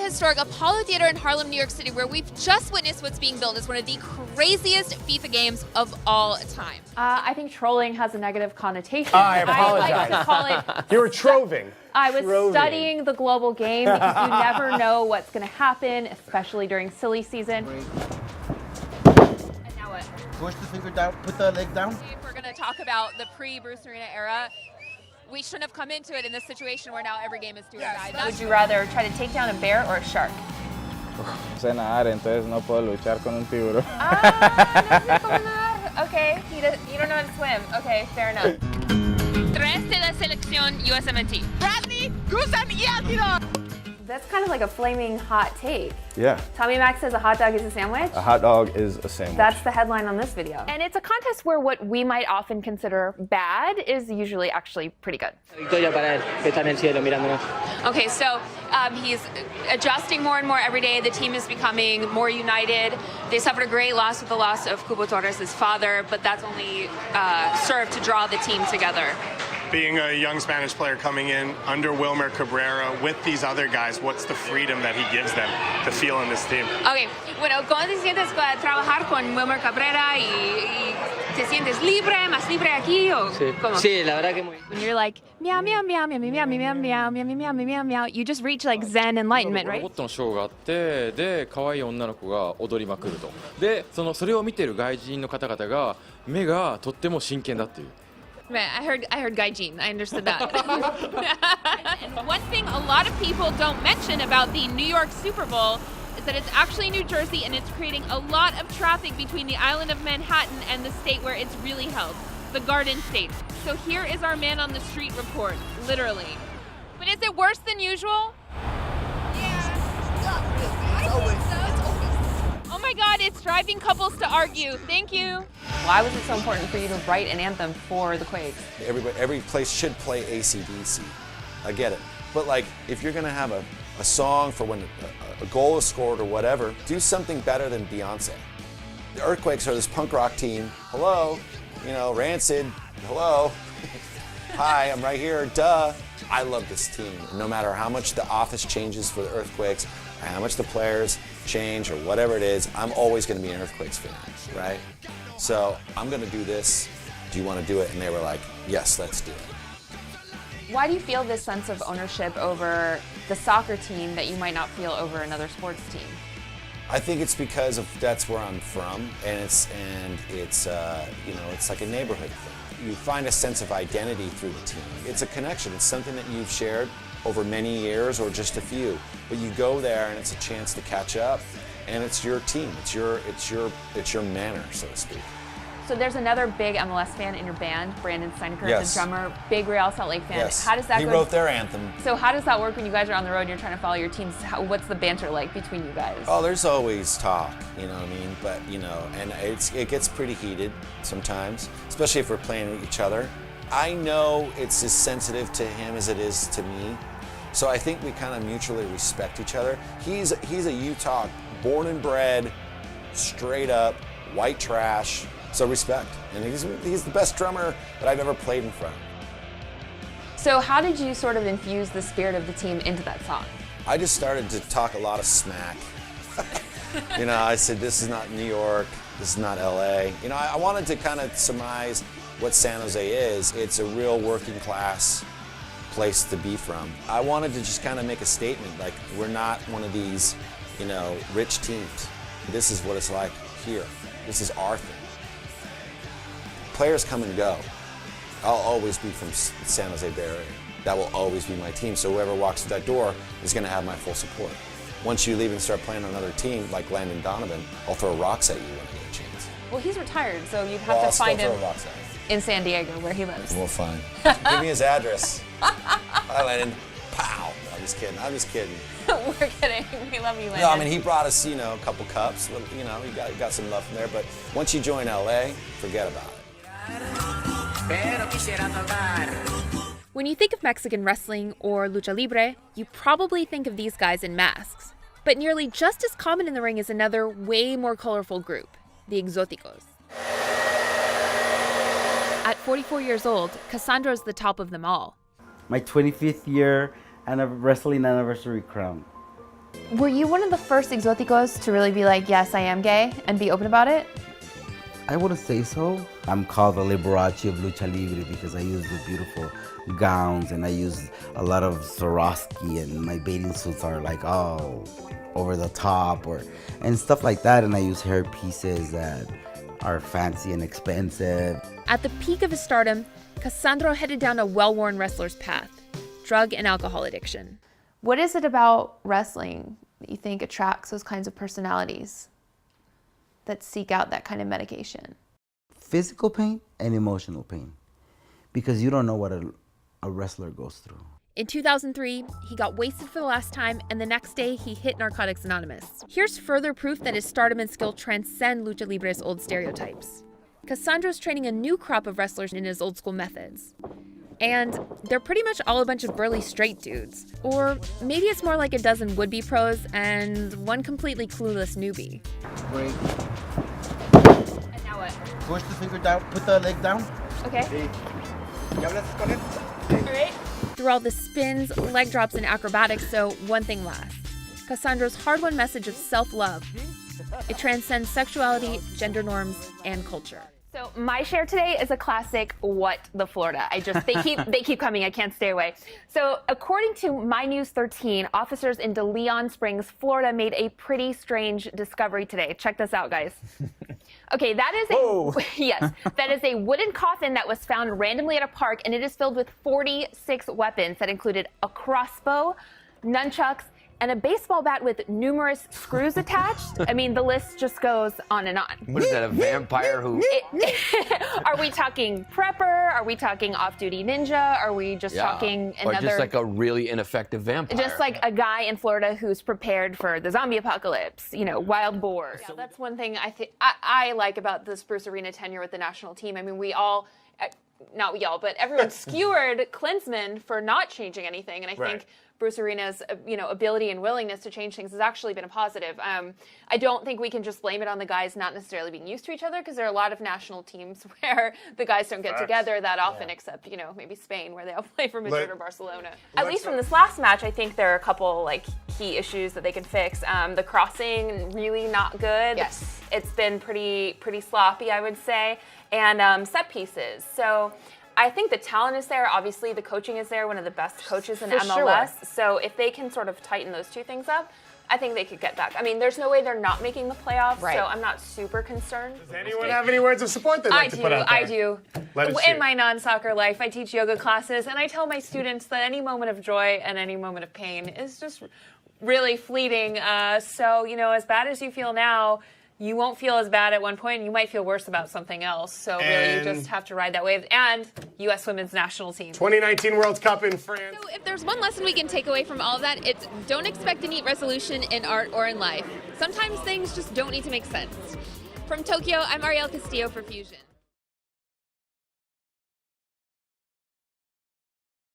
historic Apollo Theater in Harlem, New York City, where we've just witnessed what's being built as one of the craziest FIFA games of all time. I think trolling has a negative connotation. I apologize. I like to call it. You were troving. I was studying the global game because you never know what's going to happen, especially during silly season. And now what? Push the finger down, put the leg down. If we're going to talk about the pre-Bruce Arena era, we shouldn't have come into it in this situation where now every game is do or die. Would you rather try to take down a bear or a shark? Sé nadar, entonces no puedo luchar con un tiburón. Okay, you don't know how to swim. Okay, fair enough. Tres de la selección USMNT. Bradley, Guzan y Altido. That's kind of like a flaming hot take. Yeah. Tommy Mac says a hot dog is a sandwich. A hot dog is a sandwich. That's the headline on this video. And it's a contest where what we might often consider bad is usually actually pretty good. Okay, so he's adjusting more and more every day. The team is becoming more united. They suffered a great loss with the loss of Cubo Torres' father, but that's only served to draw the team together. Being a young Spanish player coming in under Wilmer Cabrera with these other guys, what's the freedom that he gives them to feel in this team? Okay, bueno, ¿cómo te sientes trabajar con Wilmer Cabrera y te sientes libre, más libre aquí o cómo? Sí, la verdad que muy. When you're like meow meow meow meow meow meow meow meow meow meow meow meow meow, you just reach like Zen enlightenment, right? ロボットのショーがあって、で可愛い女の子が踊りまくると。で、それを見てる外人の方々が目がとっても真剣だっていう。Man, I heard gaijin. I understood that. And one thing a lot of people don't mention about the New York Super Bowl is that it's actually New Jersey and it's creating a lot of traffic between the island of Manhattan and the state where it's really held, the Garden State. So here is our man on the street report, literally. But is it worse than usual? Oh my God, it's driving couples to argue. Thank you. Why was it so important for you to write an anthem for the Quakes? Every place should play AC/DC. I get it. But like, if you're gonna have a song for when a goal is scored or whatever, do something better than Beyonce. The Earthquakes are this punk rock team. Hello, Rancid. Hello. Hi, I'm right here. Duh. I love this team. No matter how much the office changes for the Earthquakes, and how much the players change or whatever it is, I'm always going to be an Earthquakes fan, right? So I'm going to do this. Do you want to do it? And they were like, yes, let's do it. Why do you feel this sense of ownership over the soccer team that you might not feel over another sports team? I think it's because that's where I'm from, and it's like a neighborhood thing. You find a sense of identity through the team. It's a connection. It's something that you've shared over many years or just a few. But you go there and it's a chance to catch up, and it's your team. It's your manor, so to speak. So there's another big MLS fan in your band, Brandon Steinecker, Yes. the drummer, big Real Salt Lake fan. Yes. How does that He go? wrote their anthem. So how does that work when you guys are on the road and you're trying to follow your teams? What's the banter like between you guys? Oh, there's always talk, you know what I mean? But, and it gets pretty heated sometimes, especially if we're playing each other. I know it's as sensitive to him as it is to me, so I think we kind of mutually respect each other. He's a Utah, born and bred, straight up, white trash, so respect. And he's the best drummer that I've ever played in front of. So how did you sort of infuse the spirit of the team into that song? I just started to talk a lot of smack. I said, this is not New York, this is not LA. I wanted to kind of surmise what San Jose is. It's a real working class place to be from. I wanted to just kind of make a statement, like, we're not one of these, rich teams. This is what it's like here. This is our thing. Players come and go. I'll always be from San Jose Bay Area. That will always be my team, so whoever walks through that door is going to have my full support. Once you leave and start playing on another team, like Landon Donovan, I'll throw rocks at you when I get a chance. Well, he's retired, so you'd have to find him in San Diego, where he lives. We'll find. Give me his address. Hi, Landon. Pow. No, I'm just kidding. We're kidding. We love you, Landon. No, I mean, he brought us, a couple cups. He got some love from there. But once you join LA, forget about it. When you think of Mexican wrestling or lucha libre, you probably think of these guys in masks. But nearly just as common in the ring is another, way more colorful group, the Exóticos. At 44 years old, Cassandra's the top of them all. My 25th year and a wrestling anniversary crown. Were you one of the first exoticos to really be like, yes, I am gay, and be open about it? I wouldn't say so. I'm called the Liberace of Lucha Libre because I use the beautiful gowns and I use a lot of Swarovski, and my bathing suits are like all over the top and stuff like that, and I use hair pieces that are fancy and expensive. At the peak of his stardom, Cassandro headed down a well-worn wrestler's path, drug and alcohol addiction. What is it about wrestling that you think attracts those kinds of personalities that seek out that kind of medication? Physical pain and emotional pain, because you don't know what a wrestler goes through. In 2003, he got wasted for the last time, and the next day he hit Narcotics Anonymous. Here's further proof that his stardom and skill transcend Lucha Libre's old stereotypes. Cassandro's training a new crop of wrestlers in his old school methods. And they're pretty much all a bunch of burly straight dudes. Or maybe it's more like a dozen would-be pros and one completely clueless newbie. Break. And now what? Push the finger down, put the leg down. Okay. All right. Through all the spins, leg drops, and acrobatics, so one thing lasts. Cassandro's hard-won message of self-love. It transcends sexuality, gender norms, and culture. So my share today is a classic What the Florida. They keep coming, I can't stay away. So according to My News 13, officers in De Leon Springs, Florida made a pretty strange discovery today. Check this out, guys. Okay, that is a wooden coffin that was found randomly at a park, and it is filled with 46 weapons that included a crossbow, nunchucks, and a baseball bat with numerous screws attached. I mean, the list just goes on and on. What is that, a vampire who... Are we talking prepper? Are we talking off-duty ninja? Are we just talking another... Or just like a really ineffective vampire. Just like a guy in Florida who's prepared for the zombie apocalypse, wild boar. Yeah, that's one thing I like about this Bruce Arena tenure with the national team. I mean, we all... Not we all, but everyone skewered Klinsmann for not changing anything, and I think Bruce Arena's ability and willingness to change things has actually been a positive. I don't think we can just blame it on the guys not necessarily being used to each other, because there are a lot of national teams where the guys don't get together that often, except maybe Spain, where they all play for Madrid or Barcelona. At least from this last match, I think there are a couple key issues that they can fix. The crossing, really not good. Yes, it's been pretty sloppy, I would say. And set pieces. So I think the talent is there. Obviously, the coaching is there, one of the best coaches in MLS. Sure. So if they can sort of tighten those two things up, I think they could get back. I mean, there's no way they're not making the playoffs, so I'm not super concerned. Does anyone have any words of support they'd like to put out there? I do. In my non-soccer life, I teach yoga classes, and I tell my students that any moment of joy and any moment of pain is just really fleeting. So, as bad as you feel now, you won't feel as bad at one point. You might feel worse about something else. So really, you just have to ride that wave. And U.S. Women's National Team. 2019 World Cup in France. So if there's one lesson we can take away from all of that, it's don't expect a neat resolution in art or in life. Sometimes things just don't need to make sense. From Tokyo, I'm Arielle Castillo for Fusion.